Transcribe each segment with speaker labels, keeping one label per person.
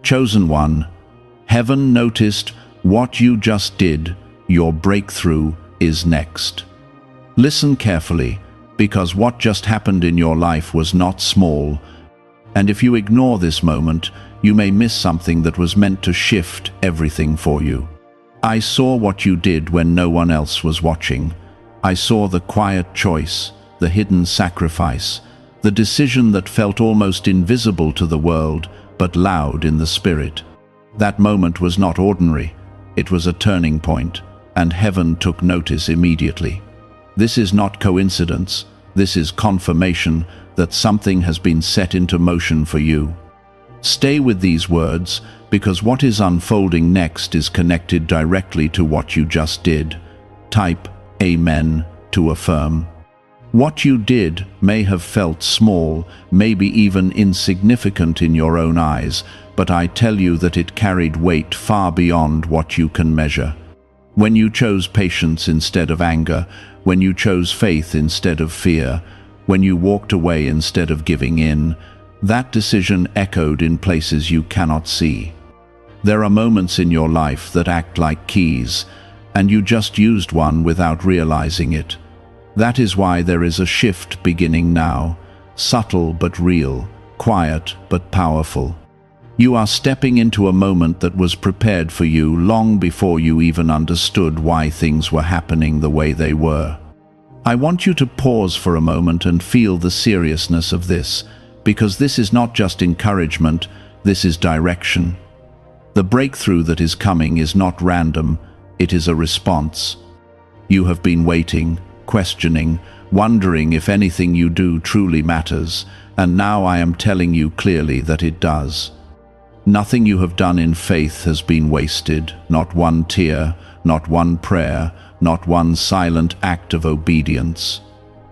Speaker 1: Chosen one, heaven noticed what you just did. Your breakthrough is next. Listen carefully, because what just happened in your life was not small, and if you ignore this moment, you may miss something that was meant to shift everything for you. I saw what you did when no one else was watching. I saw the quiet choice, the hidden sacrifice, the decision that felt almost invisible to the world, but loud in the spirit. That moment was not ordinary. It was a turning point, and heaven took notice immediately. This is not coincidence. This is confirmation that something has been set into motion for you. Stay with these words, because what is unfolding next is connected directly to what you just did. Type Amen to affirm. What you did may have felt small, maybe even insignificant in your own eyes, but I tell you that it carried weight far beyond what you can measure. When you chose patience instead of anger, when you chose faith instead of fear, when you walked away instead of giving in, that decision echoed in places you cannot see. There are moments in your life that act like keys, and you just used one without realizing it. That is why there is a shift beginning now, subtle but real, quiet but powerful. You are stepping into a moment that was prepared for you long before you even understood why things were happening the way they were. I want you to pause for a moment and feel the seriousness of this, because this is not just encouragement, this is direction. The breakthrough that is coming is not random, it is a response. You have been waiting, questioning, wondering if anything you do truly matters, and now I am telling you clearly that it does. Nothing you have done in faith has been wasted, not one tear, not one prayer, not one silent act of obedience.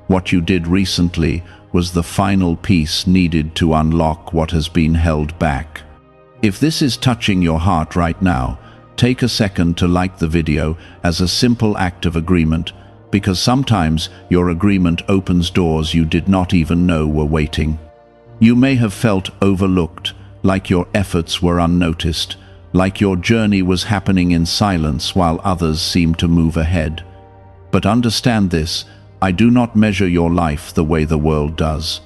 Speaker 1: What you did recently was the final piece needed to unlock what has been held back. If this is touching your heart right now, take a second to like the video as a simple act of agreement, because sometimes your agreement opens doors you did not even know were waiting. You may have felt overlooked, like your efforts were unnoticed, like your journey was happening in silence while others seemed to move ahead. But understand this, I do not measure your life the way the world does.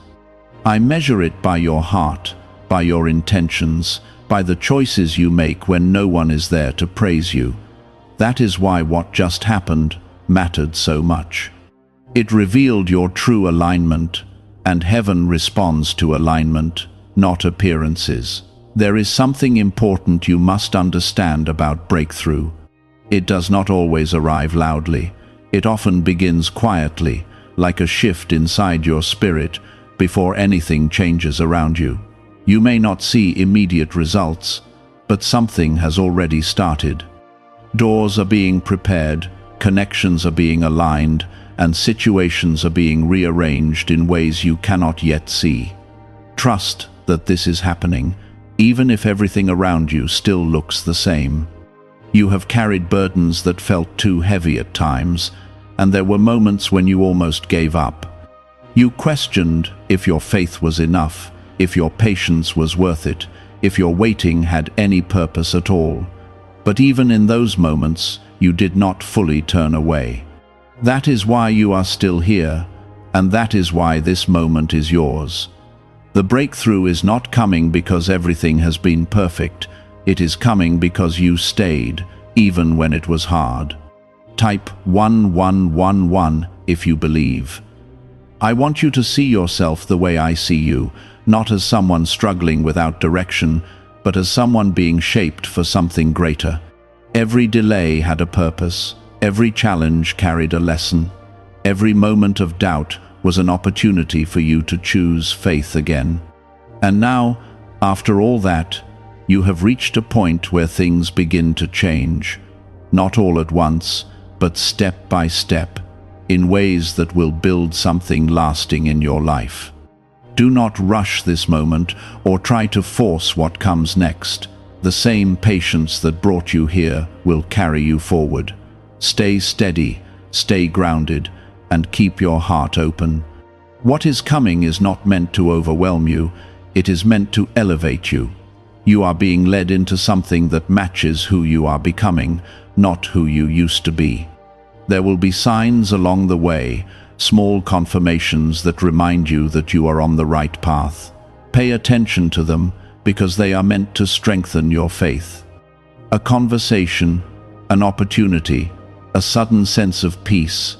Speaker 1: I measure it by your heart, by your intentions, by the choices you make when no one is there to praise you. That is why what just happened mattered so much. It revealed your true alignment, and heaven responds to alignment, not appearances. There is something important you must understand about breakthrough. It does not always arrive loudly. It often begins quietly, like a shift inside your spirit, before anything changes around you. You may not see immediate results, but something has already started. Doors are being prepared, connections are being aligned, and situations are being rearranged in ways you cannot yet see. Trust that this is happening, even if everything around you still looks the same. You have carried burdens that felt too heavy at times, and there were moments when you almost gave up. You questioned if your faith was enough, if your patience was worth it, if your waiting had any purpose at all. But even in those moments, you did not fully turn away. That is why you are still here, and that is why this moment is yours. The breakthrough is not coming because everything has been perfect. It is coming because you stayed, even when it was hard. Type 1111 if you believe. I want you to see yourself the way I see you, not as someone struggling without direction, but as someone being shaped for something greater. Every delay had a purpose. Every challenge carried a lesson. Every moment of doubt was an opportunity for you to choose faith again. And now, after all that, you have reached a point where things begin to change. Not all at once, but step by step, in ways that will build something lasting in your life. Do not rush this moment or try to force what comes next. The same patience that brought you here will carry you forward. Stay steady, stay grounded, and keep your heart open. What is coming is not meant to overwhelm you, it is meant to elevate you. You are being led into something that matches who you are becoming, not who you used to be. There will be signs along the way, small confirmations that remind you that you are on the right path. Pay attention to them because they are meant to strengthen your faith. A conversation, an opportunity, a sudden sense of peace.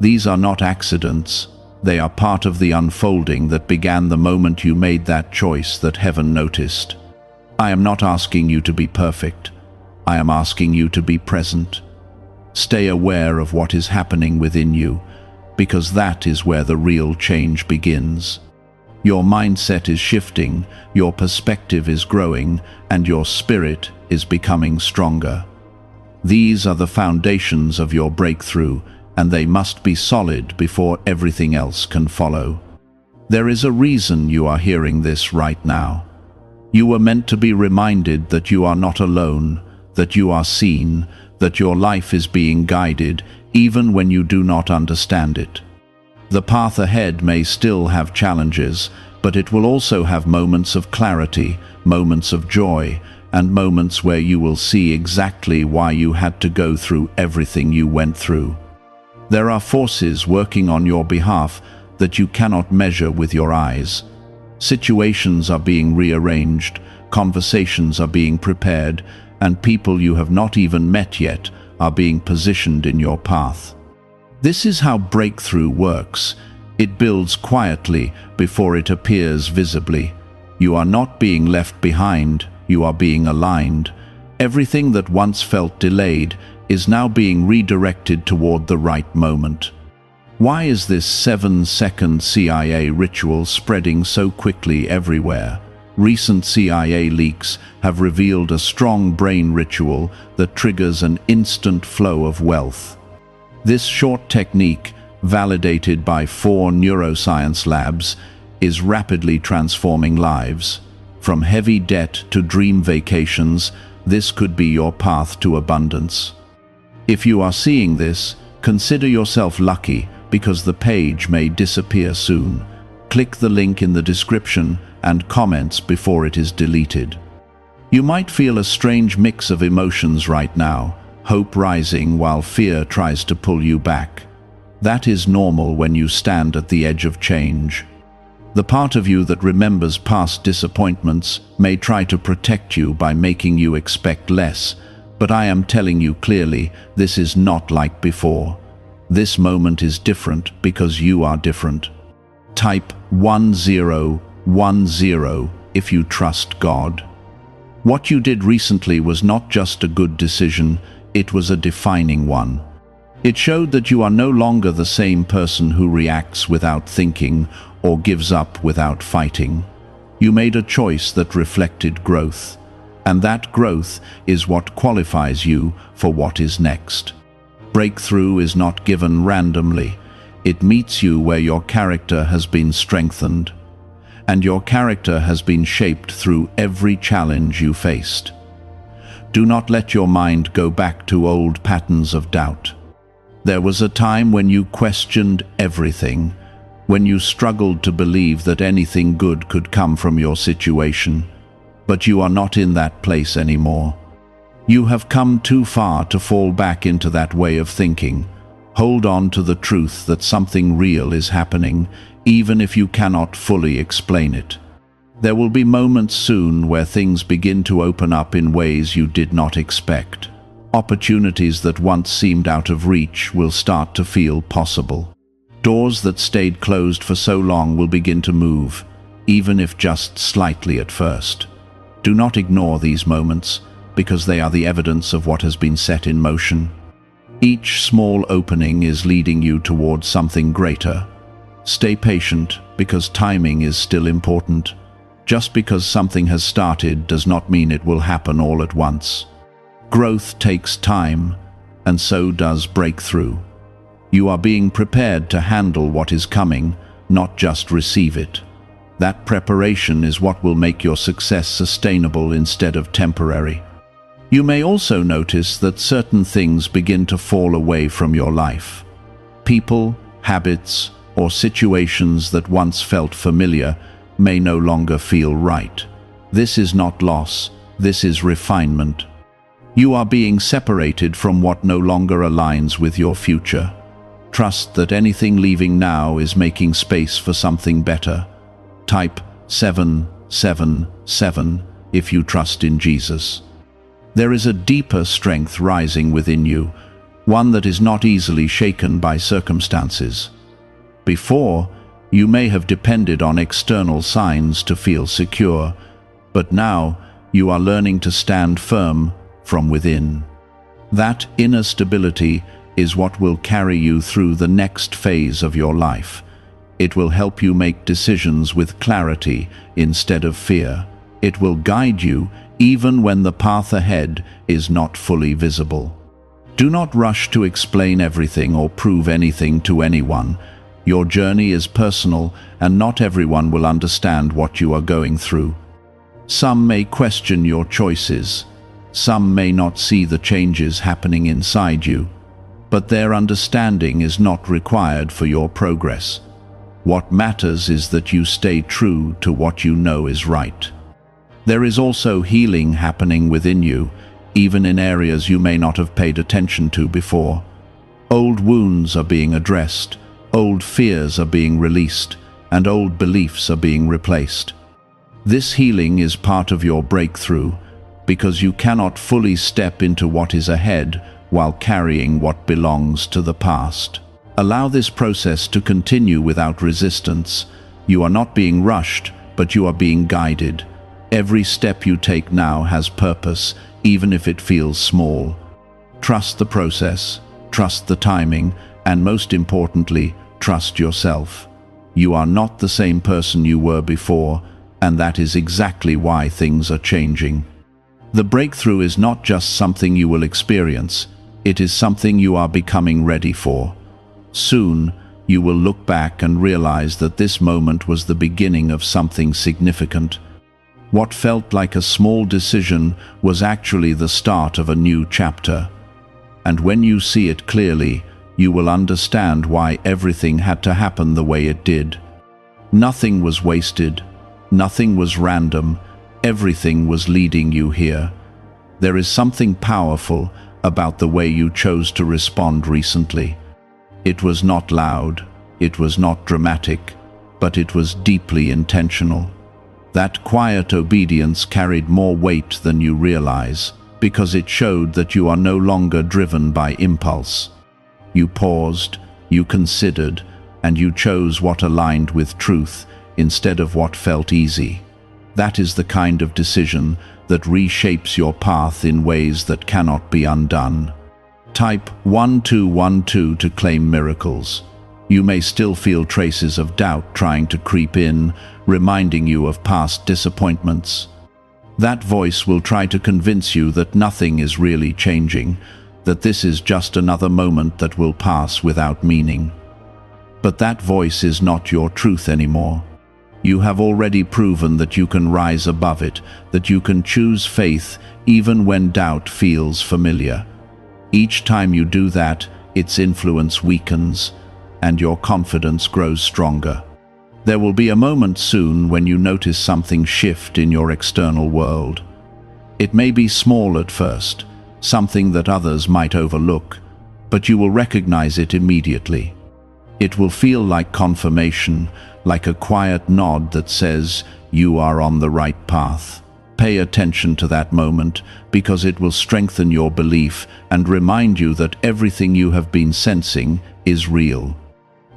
Speaker 1: These are not accidents. They are part of the unfolding that began the moment you made that choice that heaven noticed. I am not asking you to be perfect. I am asking you to be present. Stay aware of what is happening within you, because that is where the real change begins. Your mindset is shifting, your perspective is growing, and your spirit is becoming stronger. These are the foundations of your breakthrough, and they must be solid before everything else can follow. There is a reason you are hearing this right now. You were meant to be reminded that you are not alone, that you are seen, that your life is being guided, even when you do not understand it. The path ahead may still have challenges, but it will also have moments of clarity, moments of joy, and moments where you will see exactly why you had to go through everything you went through. There are forces working on your behalf that you cannot measure with your eyes. Situations are being rearranged, conversations are being prepared, and people you have not even met yet are being positioned in your path. This is how breakthrough works. It builds quietly before it appears visibly. You are not being left behind, you are being aligned. Everything that once felt delayed is now being redirected toward the right moment. Why is this 7-second CIA ritual spreading so quickly everywhere? Recent CIA leaks have revealed a strong brain ritual that triggers an instant flow of wealth. This short technique, validated by 4 neuroscience labs, is rapidly transforming lives. From heavy debt to dream vacations, this could be your path to abundance. If you are seeing this, consider yourself lucky because the page may disappear soon. Click the link in the description and comments before it is deleted. You might feel a strange mix of emotions right now, hope rising while fear tries to pull you back. That is normal when you stand at the edge of change. The part of you that remembers past disappointments may try to protect you by making you expect less, but I am telling you clearly, this is not like before. This moment is different because you are different. Type 1010 if you trust God. What you did recently was not just a good decision, it was a defining one. It showed that you are no longer the same person who reacts without thinking or gives up without fighting. You made a choice that reflected growth, and that growth is what qualifies you for what is next. Breakthrough is not given randomly. It meets you where your character has been strengthened, and your character has been shaped through every challenge you faced. Do not let your mind go back to old patterns of doubt. There was a time when you questioned everything, when you struggled to believe that anything good could come from your situation. But you are not in that place anymore. You have come too far to fall back into that way of thinking. Hold on to the truth that something real is happening, even if you cannot fully explain it. There will be moments soon where things begin to open up in ways you did not expect. Opportunities that once seemed out of reach will start to feel possible. Doors that stayed closed for so long will begin to move, even if just slightly at first. Do not ignore these moments, because they are the evidence of what has been set in motion. Each small opening is leading you towards something greater. Stay patient, because timing is still important. Just because something has started does not mean it will happen all at once. Growth takes time, and so does breakthrough. You are being prepared to handle what is coming, not just receive it. That preparation is what will make your success sustainable instead of temporary. You may also notice that certain things begin to fall away from your life. People, habits, or situations that once felt familiar may no longer feel right. This is not loss, this is refinement. You are being separated from what no longer aligns with your future. Trust that anything leaving now is making space for something better. Type 777 if you trust in Jesus. There is a deeper strength rising within you, one that is not easily shaken by circumstances. Before, you may have depended on external signs to feel secure, but now you are learning to stand firm from within. That inner stability is what will carry you through the next phase of your life. It will help you make decisions with clarity instead of fear. It will guide you even when the path ahead is not fully visible. Do not rush to explain everything or prove anything to anyone. Your journey is personal, and not everyone will understand what you are going through. Some may question your choices. Some may not see the changes happening inside you, but their understanding is not required for your progress. What matters is that you stay true to what you know is right. There is also healing happening within you, even in areas you may not have paid attention to before. Old wounds are being addressed, old fears are being released, and old beliefs are being replaced. This healing is part of your breakthrough, because you cannot fully step into what is ahead while carrying what belongs to the past. Allow this process to continue without resistance. You are not being rushed, but you are being guided. Every step you take now has purpose, even if it feels small. Trust the process, trust the timing, and most importantly, trust yourself. You are not the same person you were before, and that is exactly why things are changing. The breakthrough is not just something you will experience, it is something you are becoming ready for. Soon, you will look back and realize that this moment was the beginning of something significant. What felt like a small decision was actually the start of a new chapter. And when you see it clearly, you will understand why everything had to happen the way it did. Nothing was wasted, nothing was random, everything was leading you here. There is something powerful about the way you chose to respond recently. It was not loud, it was not dramatic, but it was deeply intentional. That quiet obedience carried more weight than you realize, because it showed that you are no longer driven by impulse. You paused, you considered, and you chose what aligned with truth instead of what felt easy. That is the kind of decision that reshapes your path in ways that cannot be undone. Type 1212 to claim miracles. You may still feel traces of doubt trying to creep in, reminding you of past disappointments. That voice will try to convince you that nothing is really changing, that this is just another moment that will pass without meaning. But that voice is not your truth anymore. You have already proven that you can rise above it, that you can choose faith even when doubt feels familiar. Each time you do that, its influence weakens, and your confidence grows stronger. There will be a moment soon when you notice something shift in your external world. It may be small at first, something that others might overlook, but you will recognize it immediately. It will feel like confirmation, like a quiet nod that says, you are on the right path. Pay attention to that moment, because it will strengthen your belief and remind you that everything you have been sensing is real.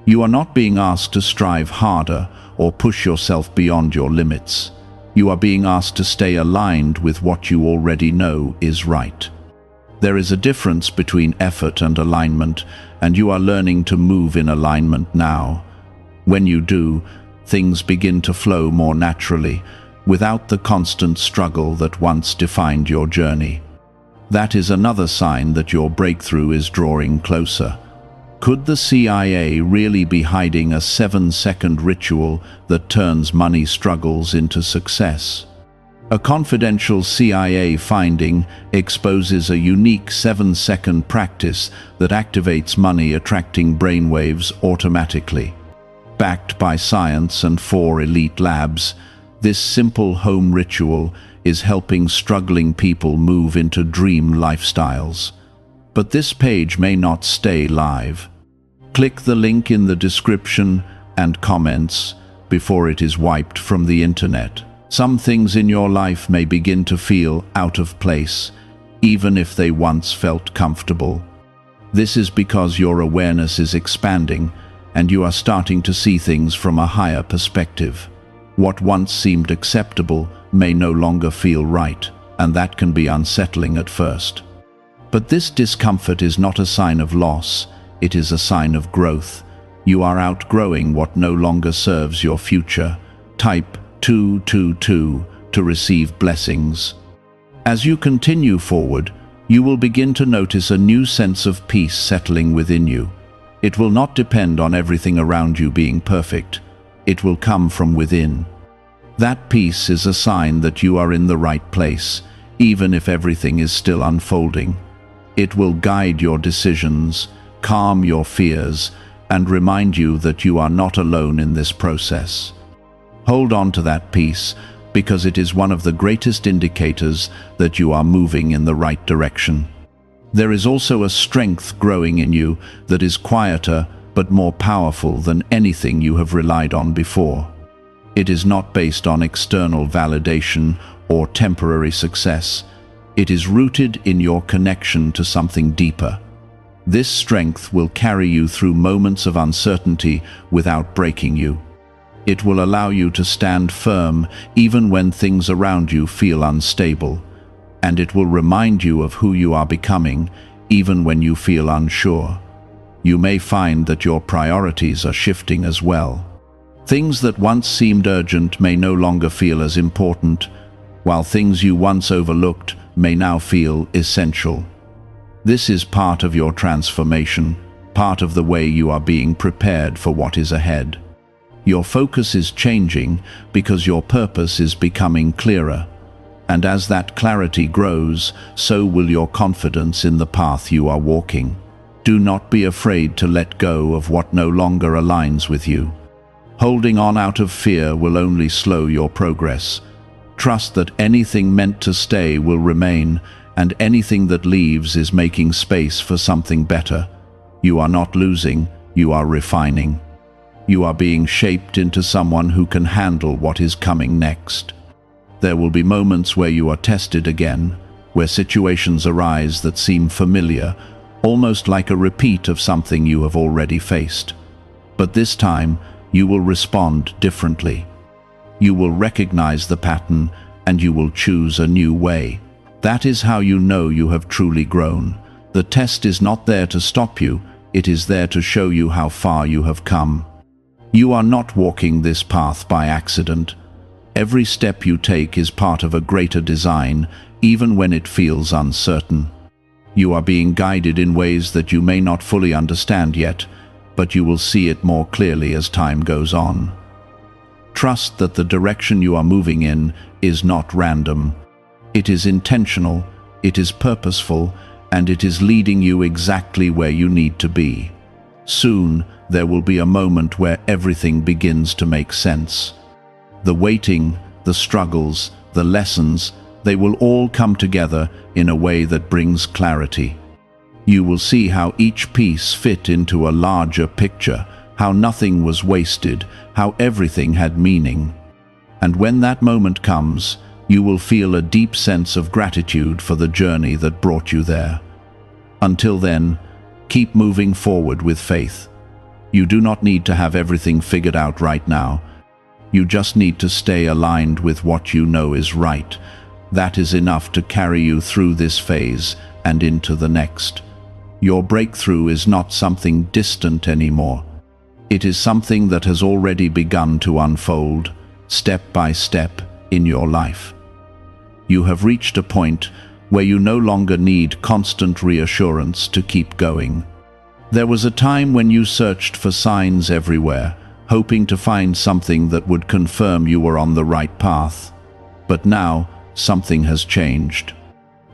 Speaker 1: You are not being asked to strive harder or push yourself beyond your limits. You are being asked to stay aligned with what you already know is right. There is a difference between effort and alignment, and you are learning to move in alignment now. When you do, things begin to flow more naturally, without the constant struggle that once defined your journey. That is another sign that your breakthrough is drawing closer. Could the CIA really be hiding a 7-second ritual that turns money struggles into success? A confidential CIA finding exposes a unique 7-second practice that activates money-attracting brainwaves automatically. Backed by science and 4 elite labs, This simple home ritual is helping struggling people move into dream lifestyles. But this page may not stay live. Click the link in the description and comments before it is wiped from the internet. Some things in your life may begin to feel out of place, even if they once felt comfortable. This is because your awareness is expanding and you are starting to see things from a higher perspective. What once seemed acceptable may no longer feel right, and that can be unsettling at first. But this discomfort is not a sign of loss, it is a sign of growth. You are outgrowing what no longer serves your future. Type 222 to receive blessings. As you continue forward, you will begin to notice a new sense of peace settling within you. It will not depend on everything around you being perfect. It will come from within. That peace is a sign that you are in the right place, even if everything is still unfolding. It will guide your decisions, calm your fears, and remind you that you are not alone in this process. Hold on to that peace, because it is one of the greatest indicators that you are moving in the right direction. There is also a strength growing in you that is quieter but more powerful than anything you have relied on before. It is not based on external validation or temporary success. It is rooted in your connection to something deeper. This strength will carry you through moments of uncertainty without breaking you. It will allow you to stand firm even when things around you feel unstable, and it will remind you of who you are becoming even when you feel unsure. You may find that your priorities are shifting as well. Things that once seemed urgent may no longer feel as important, while things you once overlooked may now feel essential. This is part of your transformation, part of the way you are being prepared for what is ahead. Your focus is changing because your purpose is becoming clearer, and as that clarity grows, so will your confidence in the path you are walking. Do not be afraid to let go of what no longer aligns with you. Holding on out of fear will only slow your progress. Trust that anything meant to stay will remain, and anything that leaves is making space for something better. You are not losing, you are refining. You are being shaped into someone who can handle what is coming next. There will be moments where you are tested again, where situations arise that seem familiar, almost like a repeat of something you have already faced. But this time, you will respond differently. You will recognize the pattern, and you will choose a new way. That is how you know you have truly grown. The test is not there to stop you, it is there to show you how far you have come. You are not walking this path by accident. Every step you take is part of a greater design, even when it feels uncertain. You are being guided in ways that you may not fully understand yet, but you will see it more clearly as time goes on. Trust that the direction you are moving in is not random. It is intentional, it is purposeful, and it is leading you exactly where you need to be. Soon, there will be a moment where everything begins to make sense. The waiting, the struggles, the lessons, they will all come together in a way that brings clarity. You will see how each piece fit into a larger picture, how nothing was wasted, how everything had meaning. And when that moment comes, you will feel a deep sense of gratitude for the journey that brought you there. Until then, keep moving forward with faith. You do not need to have everything figured out right now. You just need to stay aligned with what you know is right. That is enough to carry you through this phase and into the next. Your breakthrough is not something distant anymore. It is something that has already begun to unfold, step by step, in your life. You have reached a point where you no longer need constant reassurance to keep going. There was a time when you searched for signs everywhere, hoping to find something that would confirm you were on the right path. But now, something has changed.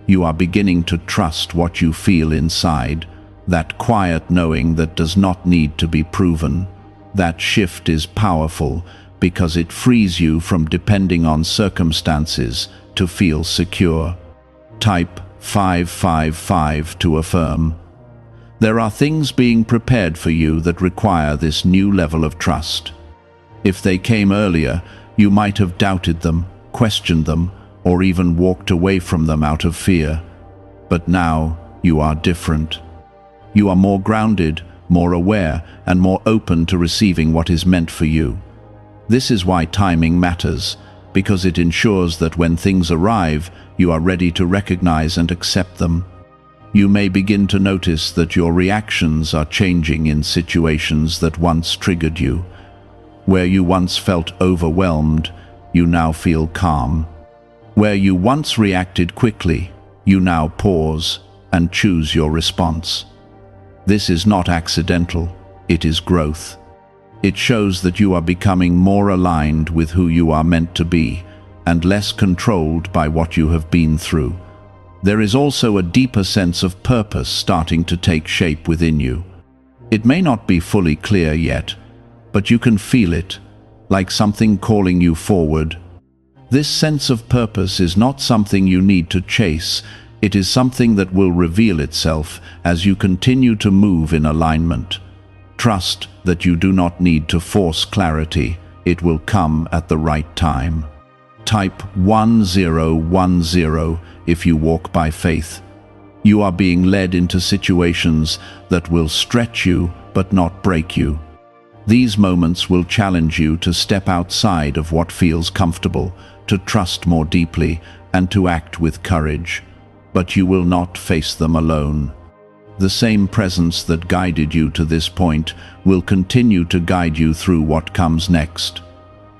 Speaker 1: You are beginning to trust what you feel inside, that quiet knowing that does not need to be proven. That shift is powerful because it frees you from depending on circumstances to feel secure. Type 555 to affirm. There are things being prepared for you that require this new level of trust. If they came earlier, you might have doubted them, questioned them, or even walked away from them out of fear. But now you are different. You are more grounded, more aware, and more open to receiving what is meant for you. This is why timing matters, because it ensures that when things arrive, you are ready to recognize and accept them. You may begin to notice that your reactions are changing in situations that once triggered you. Where you once felt overwhelmed, you now feel calm. Where you once reacted quickly, you now pause and choose your response. This is not accidental, it is growth. It shows that you are becoming more aligned with who you are meant to be, and less controlled by what you have been through. There is also a deeper sense of purpose starting to take shape within you. It may not be fully clear yet, but you can feel it, like something calling you forward. This sense of purpose is not something you need to chase. It is something that will reveal itself as you continue to move in alignment. Trust that you do not need to force clarity. It will come at the right time. Type 1010 if you walk by faith. You are being led into situations that will stretch you but not break you. These moments will challenge you to step outside of what feels comfortable, to trust more deeply, and to act with courage. But you will not face them alone. The same presence that guided you to this point will continue to guide you through what comes next.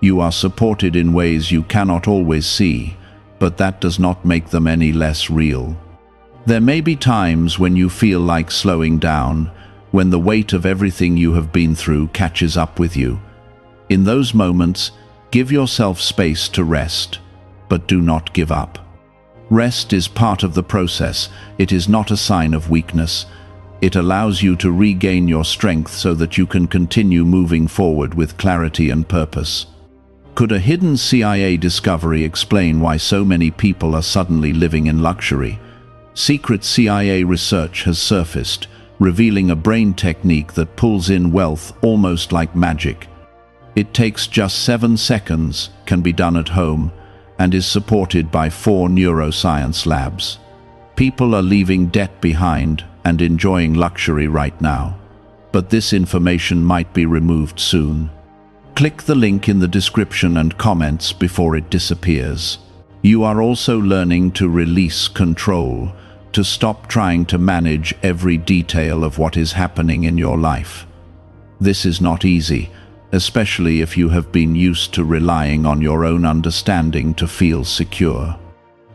Speaker 1: You are supported in ways you cannot always see, but that does not make them any less real. There may be times when you feel like slowing down, when the weight of everything you have been through catches up with you. In those moments, give yourself space to rest, but do not give up. Rest is part of the process. It is not a sign of weakness. It allows you to regain your strength so that you can continue moving forward with clarity and purpose. Could a hidden CIA discovery explain why so many people are suddenly living in luxury? Secret CIA research has surfaced, revealing a brain technique that pulls in wealth almost like magic. It takes just 7 seconds, can be done at home, and is supported by 4 neuroscience labs. People are leaving debt behind and enjoying luxury right now. But this information might be removed soon. Click the link in the description and comments before it disappears. You are also learning to release control, to stop trying to manage every detail of what is happening in your life. This is not easy, especially if you have been used to relying on your own understanding to feel secure.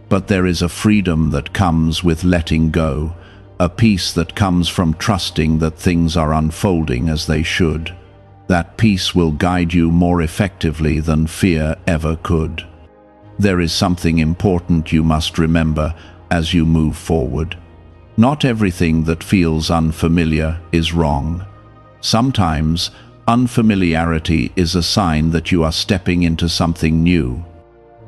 Speaker 1: But there is a freedom that comes with letting go, a peace that comes from trusting that things are unfolding as they should. That peace will guide you more effectively than fear ever could. There is something important you must remember as you move forward. Not everything that feels unfamiliar is wrong. Sometimes, unfamiliarity is a sign that you are stepping into something new.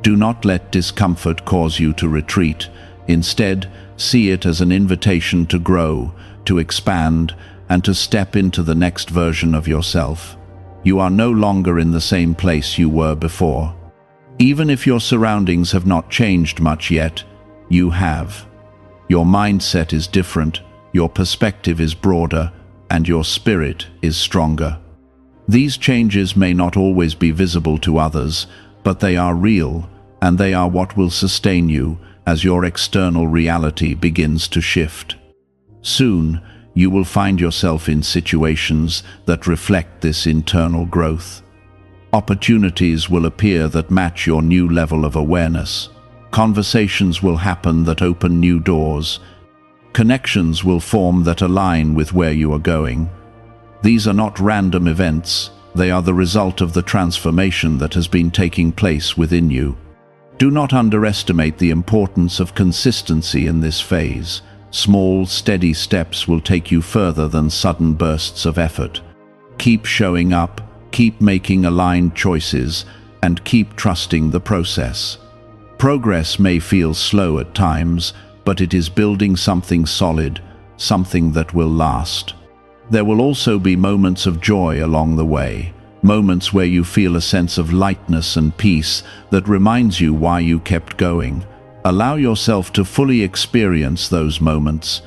Speaker 1: Do not let discomfort cause you to retreat. Instead, see it as an invitation to grow, to expand, and to step into the next version of yourself. You are no longer in the same place you were before. Even if your surroundings have not changed much yet, you have. Your mindset is different, your perspective is broader, and your spirit is stronger. These changes may not always be visible to others, but they are real, and they are what will sustain you as your external reality begins to shift. Soon, you will find yourself in situations that reflect this internal growth. Opportunities will appear that match your new level of awareness. Conversations will happen that open new doors. Connections will form that align with where you are going. These are not random events. They are the result of the transformation that has been taking place within you. Do not underestimate the importance of consistency in this phase. Small, steady steps will take you further than sudden bursts of effort. Keep showing up, Keep making aligned choices and keep trusting the process. Progress may feel slow at times, but it is building something solid, something that will last. There will also be moments of joy along the way, moments where you feel a sense of lightness and peace that reminds you why you kept going. Allow yourself to fully experience those moments.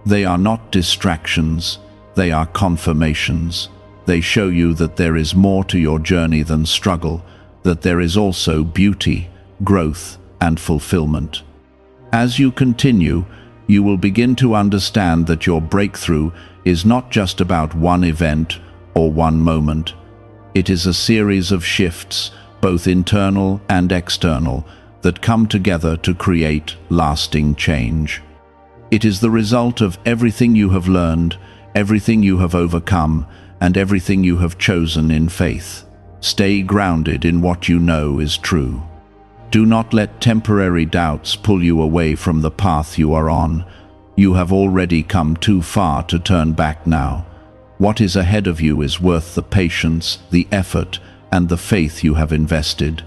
Speaker 1: They are not distractions, they are confirmations. They show you that there is more to your journey than struggle, that there is also beauty, growth, and fulfillment. As you continue, you will begin to understand that your breakthrough is not just about one event or one moment. It is a series of shifts, both internal and external, that come together to create lasting change. It is the result of everything you have learned, everything you have overcome, and everything you have chosen in faith. Stay grounded in what you know is true. Do not let temporary doubts pull you away from the path you are on. You have already come too far to turn back now. What is ahead of you is worth the patience, the effort, and the faith you have invested.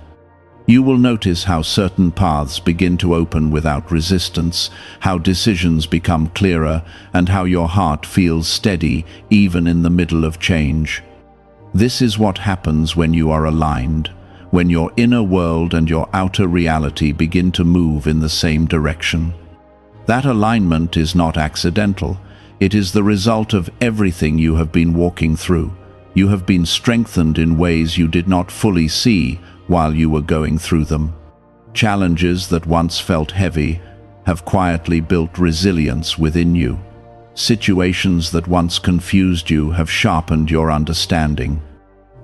Speaker 1: You will notice how certain paths begin to open without resistance, how decisions become clearer, and how your heart feels steady even in the middle of change. This is what happens when you are aligned, when your inner world and your outer reality begin to move in the same direction. That alignment is not accidental. It is the result of everything you have been walking through. You have been strengthened in ways you did not fully see while you were going through them. Challenges that once felt heavy have quietly built resilience within you. Situations that once confused you have sharpened your understanding.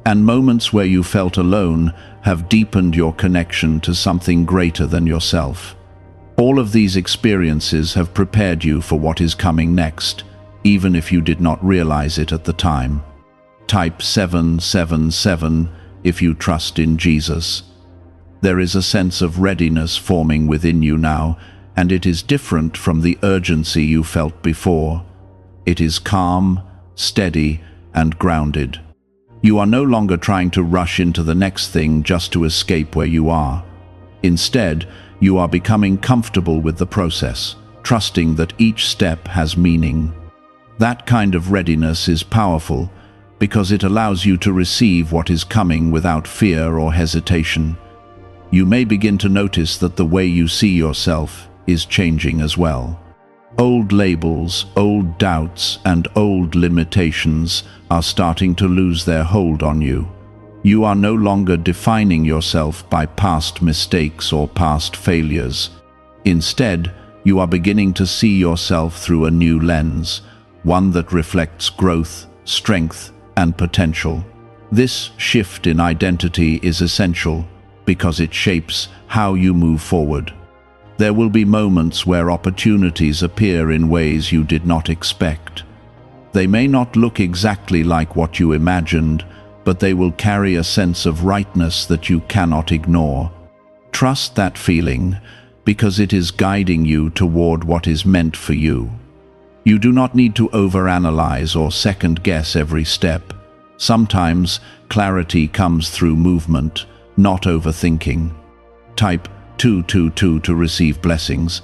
Speaker 1: And moments where you felt alone have deepened your connection to something greater than yourself. All of these experiences have prepared you for what is coming next, even if you did not realize it at the time. Type 777 if you trust in Jesus. There is a sense of readiness forming within you now, and it is different from the urgency you felt before. It is calm, steady, and grounded. You are no longer trying to rush into the next thing just to escape where you are. Instead, you are becoming comfortable with the process, trusting that each step has meaning. That kind of readiness is powerful because it allows you to receive what is coming without fear or hesitation. You may begin to notice that the way you see yourself is changing as well. Old labels, old doubts, and old limitations are starting to lose their hold on you. You are no longer defining yourself by past mistakes or past failures. Instead, you are beginning to see yourself through a new lens, one that reflects growth, strength, and potential. This shift in identity is essential because it shapes how you move forward. There will be moments where opportunities appear in ways you did not expect. They may not look exactly like what you imagined, but they will carry a sense of rightness that you cannot ignore. Trust that feeling because it is guiding you toward what is meant for you. You do not need to overanalyze or second-guess every step. Sometimes clarity comes through movement, not overthinking. Type 222 to receive blessings.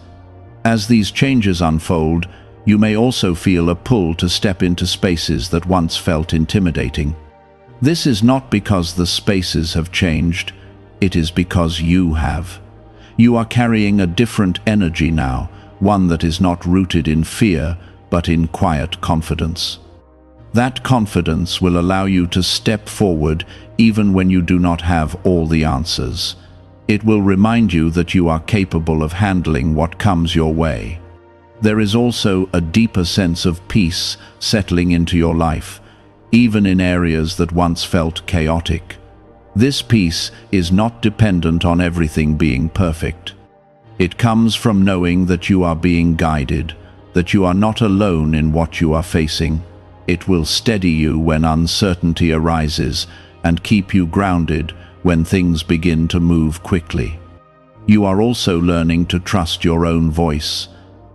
Speaker 1: As these changes unfold, you may also feel a pull to step into spaces that once felt intimidating. This is not because the spaces have changed, it is because you have. You are carrying a different energy now, one that is not rooted in fear, but in quiet confidence. That confidence will allow you to step forward even when you do not have all the answers. It will remind you that you are capable of handling what comes your way. There is also a deeper sense of peace settling into your life, even in areas that once felt chaotic. This peace is not dependent on everything being perfect. It comes from knowing that you are being guided, that you are not alone in what you are facing. It will steady you when uncertainty arises and keep you grounded when things begin to move quickly. You are also learning to trust your own voice,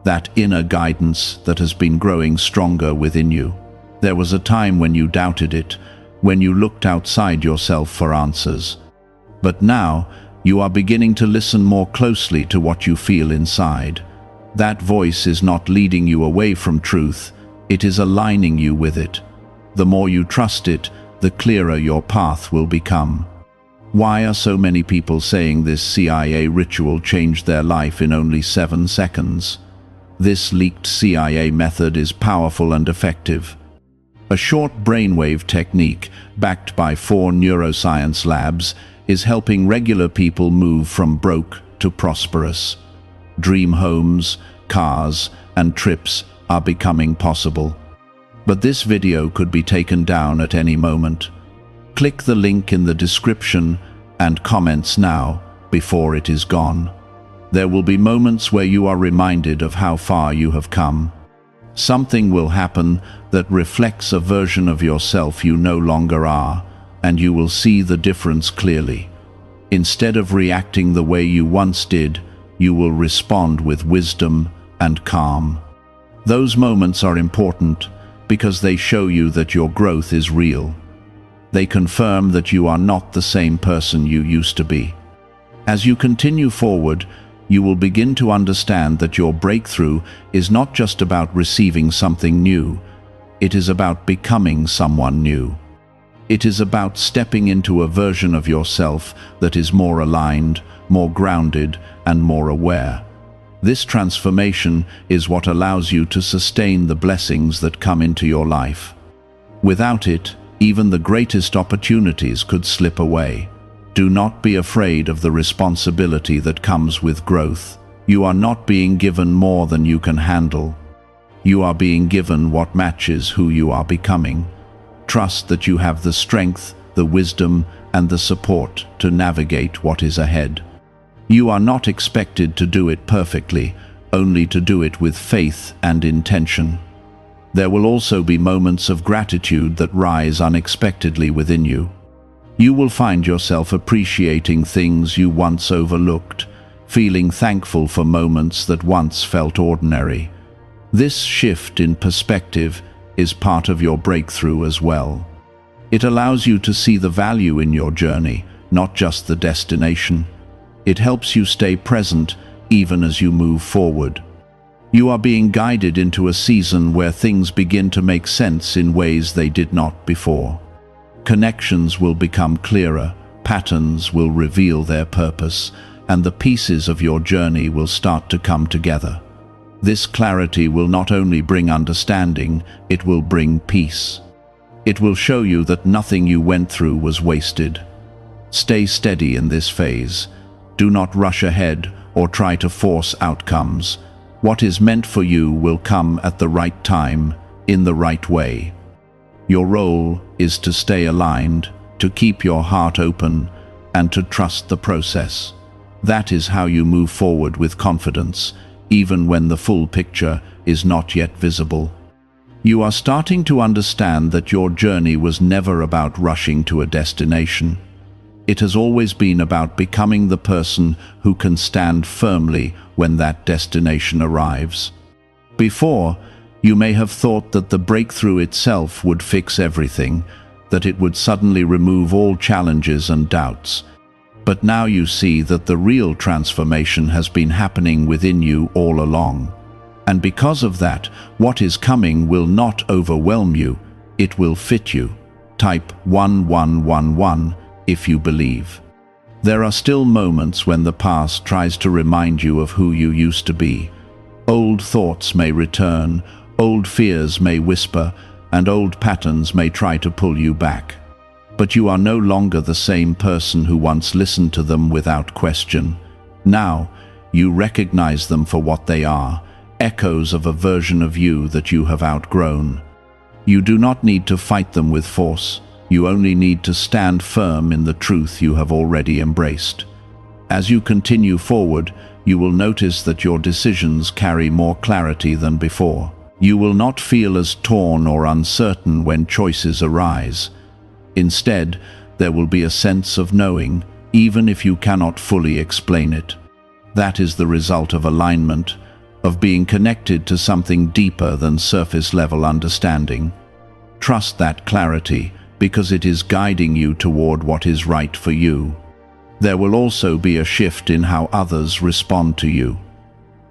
Speaker 1: that inner guidance that has been growing stronger within you. There was a time when you doubted it, when you looked outside yourself for answers. But now, you are beginning to listen more closely to what you feel inside. That voice is not leading you away from truth, it is aligning you with it. The more you trust it, the clearer your path will become. Why are so many people saying this CIA ritual changed their life in only 7 seconds? This leaked CIA method is powerful and effective. A short brainwave technique, backed by 4 neuroscience labs, is helping regular people move from broke to prosperous. Dream homes, cars, and trips are becoming possible. But this video could be taken down at any moment. Click the link in the description and comments now before it is gone. There will be moments where you are reminded of how far you have come. Something will happen that reflects a version of yourself you no longer are, and you will see the difference clearly. Instead of reacting the way you once did, you will respond with wisdom and calm. Those moments are important because they show you that your growth is real. They confirm that you are not the same person you used to be. As you continue forward, you will begin to understand that your breakthrough is not just about receiving something new, it is about becoming someone new. It is about stepping into a version of yourself that is more aligned, more grounded, and more aware. This transformation is what allows you to sustain the blessings that come into your life. Without it, even the greatest opportunities could slip away. Do not be afraid of the responsibility that comes with growth. You are not being given more than you can handle. You are being given what matches who you are becoming. Trust that you have the strength, the wisdom, and the support to navigate what is ahead. You are not expected to do it perfectly, only to do it with faith and intention. There will also be moments of gratitude that rise unexpectedly within you. You will find yourself appreciating things you once overlooked, feeling thankful for moments that once felt ordinary. This shift in perspective is part of your breakthrough as well. It allows you to see the value in your journey, not just the destination. It helps you stay present even as you move forward. You are being guided into a season where things begin to make sense in ways they did not before. Connections will become clearer, patterns will reveal their purpose, and the pieces of your journey will start to come together. This clarity will not only bring understanding, it will bring peace. It will show you that nothing you went through was wasted. Stay steady in this phase. Do not rush ahead or try to force outcomes. What is meant for you will come at the right time, in the right way. Your role is to stay aligned, to keep your heart open, and to trust the process. That is how you move forward with confidence, even when the full picture is not yet visible. You are starting to understand that your journey was never about rushing to a destination. It has always been about becoming the person who can stand firmly when that destination arrives. Before, you may have thought that the breakthrough itself would fix everything, that it would suddenly remove all challenges and doubts. But now you see that the real transformation has been happening within you all along. And because of that, what is coming will not overwhelm you, it will fit you. Type 1111 if you believe. There are still moments when the past tries to remind you of who you used to be. Old thoughts may return, old fears may whisper, and old patterns may try to pull you back. But you are no longer the same person who once listened to them without question. Now, you recognize them for what they are, echoes of a version of you that you have outgrown. You do not need to fight them with force. You only need to stand firm in the truth you have already embraced. As you continue forward, you will notice that your decisions carry more clarity than before. You will not feel as torn or uncertain when choices arise. Instead, there will be a sense of knowing, even if you cannot fully explain it. That is the result of alignment, of being connected to something deeper than surface-level understanding. Trust that clarity, because it is guiding you toward what is right for you. There will also be a shift in how others respond to you.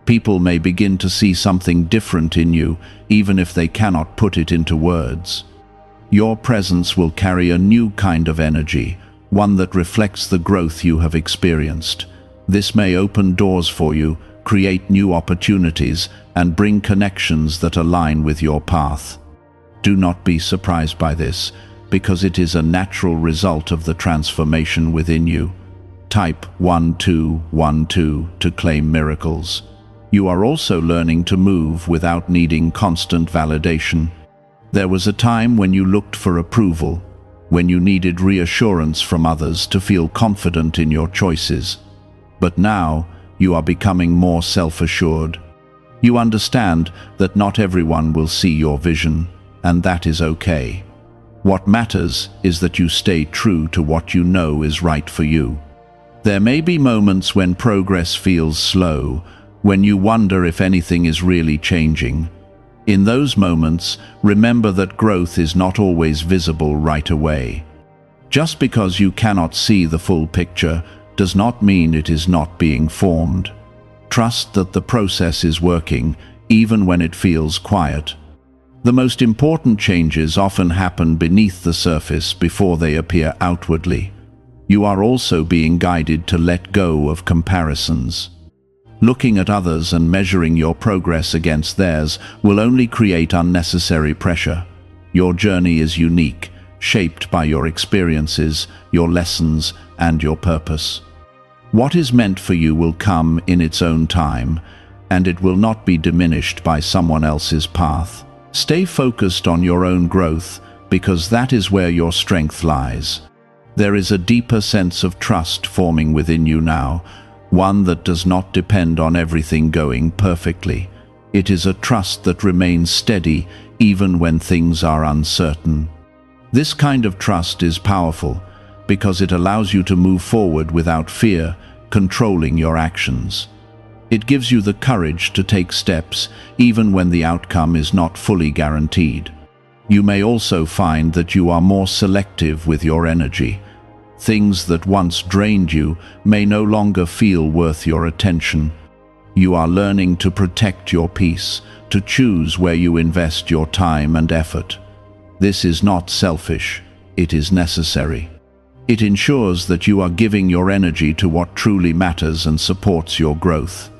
Speaker 1: People may begin to see something different in you, even if they cannot put it into words. Your presence will carry a new kind of energy, one that reflects the growth you have experienced. This may open doors for you, create new opportunities, and bring connections that align with your path. Do not be surprised by this, because it is a natural result of the transformation within you. Type 1212 to claim miracles. You are also learning to move without needing constant validation. There was a time when you looked for approval, when you needed reassurance from others to feel confident in your choices. But now, you are becoming more self-assured. You understand that not everyone will see your vision, and that is okay. What matters is that you stay true to what you know is right for you. There may be moments when progress feels slow, when you wonder if anything is really changing. In those moments, remember that growth is not always visible right away. Just because you cannot see the full picture does not mean it is not being formed. Trust that the process is working, even when it feels quiet. The most important changes often happen beneath the surface before they appear outwardly. You are also being guided to let go of comparisons. Looking at others and measuring your progress against theirs will only create unnecessary pressure. Your journey is unique, shaped by your experiences, your lessons, and your purpose. What is meant for you will come in its own time, and it will not be diminished by someone else's path. Stay focused on your own growth, because that is where your strength lies. There is a deeper sense of trust forming within you now, one that does not depend on everything going perfectly. It is a trust that remains steady even when things are uncertain. This kind of trust is powerful because it allows you to move forward without fear, controlling your actions. It gives you the courage to take steps even when the outcome is not fully guaranteed. You may also find that you are more selective with your energy. Things that once drained you may no longer feel worth your attention. You are learning to protect your peace, to choose where you invest your time and effort. This is not selfish, it is necessary. It ensures that you are giving your energy to what truly matters and supports your growth.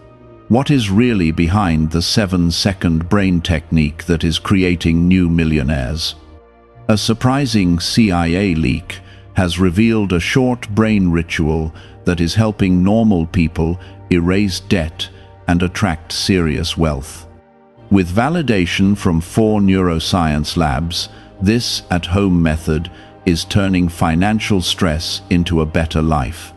Speaker 1: What is really behind the 7-second brain technique that is creating new millionaires? A surprising CIA leak has revealed a short brain ritual that is helping normal people erase debt and attract serious wealth. With validation from 4 neuroscience labs, this at-home method is turning financial stress into a better life.